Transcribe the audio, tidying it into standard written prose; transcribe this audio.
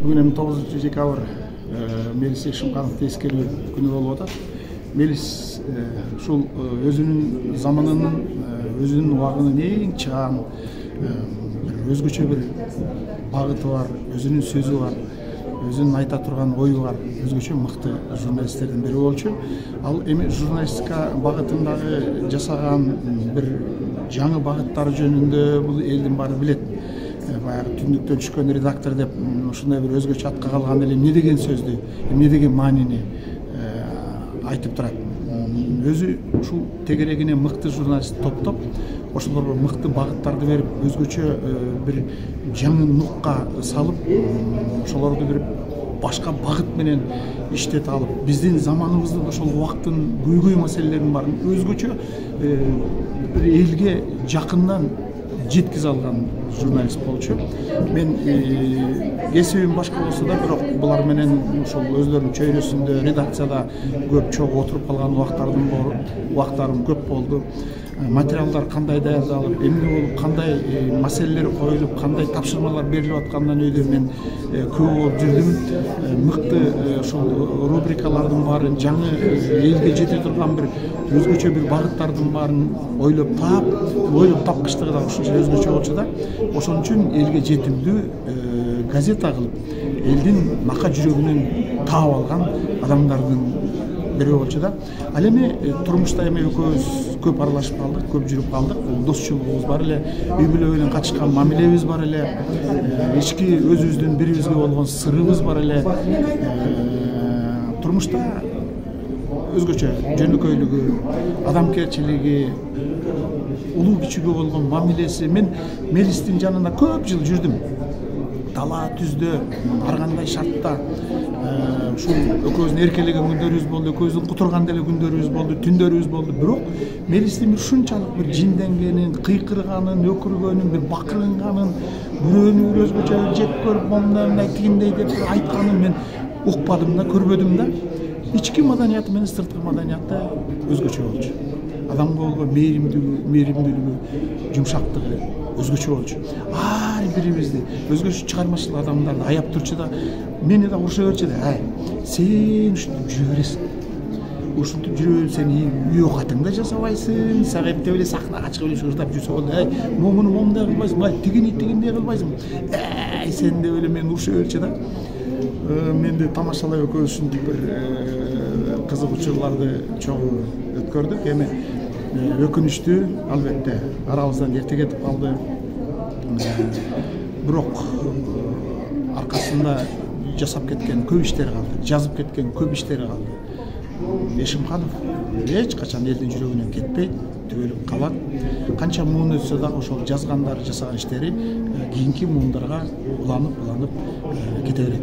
Бүгін эми 9 декабрь Мелис Шымкановду эскерүү күнү болуп атат. Мелис ушул өзүнүн заманынын, өзүнүн убагынын эң чыгаан өзгөчө бир багыты бар, өзүнүн сөзү бар, өзүнүн айта турган ою бар, өзгөчө мыкты журналисттердин бири болчу. Ал эми журналистика багытындагы жасаган бир жаңы багыттары жөнүндө бул элдин баары билет. Баягы түндүктөн түшкөн редактор деп ушундай бир өзгөчө атка калган эле эмне деген сөздү, эмне деген маанини айтып турат. Өзү ушул тегерегине мыкты журналист топтоп, ошолорго мыкты багыттарды берип, өзгөчө бир жаңы нукка салып, ошолорду бир башка багыт менен иштете алып, биздин заманыбыздын ошол убактын көйгөй маселелеринин баарын өзгөчө бир элге жакындан жеткизе алган журналист болчу. Мен кесибим башка болсо да, бирок булар менен ошол өзлөрүнүн чөйрөсүндө, редакцияда көп чогуу отуруп калган убактарым көп болду. Материалдар кандай даярдалып, эмне болуп, кандай маселелер коюлуп, кандай тапшырмалар берилип аткандан өйдө мен күбө болуп жүрдүм. Мыкты ошол рубрикалардын баарын, жаңы элге жете турган бир өзгөчө бир багыттардын баарын ойлоп тапкычтыгы да ушунча өзгөчө болчу да. Ошон үчүн элге жетимдүү газета кылып, элдин мака жүрөгүнөн таап алган адамдардын бири болчу да. Ал эми турмушта эми экөөбүз көп аралашып калдык, көп жүрүп калдык. Досчулугубуз бар эле, үй бүлө менен катышкан мамилебиз бар эле, ички өзүбүздүн бирибизге болгон сырыбыз бар эле. Турмушта өзгөчө жөнөкөйлүгү, адамгерчилиги, улуу кичүүгө болгон мамилеси. Мен Мелистин жанында көп жыл жүрдүм. Дала түздө, ар кандай шартта, ушул экөөбүздүн эркелеген күндөрүбүз болду, экөөбүздүн кутурган деле күндөрүбүз болду, түндөрүбүз болду. Бирок Мелистин ушунчалык бир жинденгенин, кыйкырганын, өкүргөнүн, бир бакырынганын, бирөөнү бир өзгөчө жек көрүп, мондай тигиндей деп айтканын мен укпадым да, көрбөдүм да. Ички маданияты менен сырткы маданияты өзгөчө болчу. Адамга болгон мээримдүүлүгү, жумшактыгы өзгөчө болчу. Ар бирибизди, өзгөчө чыгармачыл адамдарды аяп турчу да, мени да уруша берчү да. Сен ушинтип жүрө бересиң. Ушинтип жүрө берип, сен үй окатыңды да жасабайсың, сага эптеп эле сахнага чыгып эле шыртап жүрсө болду. Муну момундай кылбайсың, тигиндей кылбайсың. Сен деп эле мени уруша берчү да. Менди тамашалап экөөбүз ушинтип бир кызык учурларды чогуу өткөрдүк. Эми өкүнүчтүү, албетте, арабыздан эрте кетип калды. Бирок аркасында жасап кеткен көп иштери калды, жазып кеткен көп иштери калды. Эшимканов эч качан элдин жүрөгүнөн кетпейт, түбөлүп калат. Канча муун өтсө дагы ошол жазгандары, жасаган иштери кийинки муундарга уланып кете берет.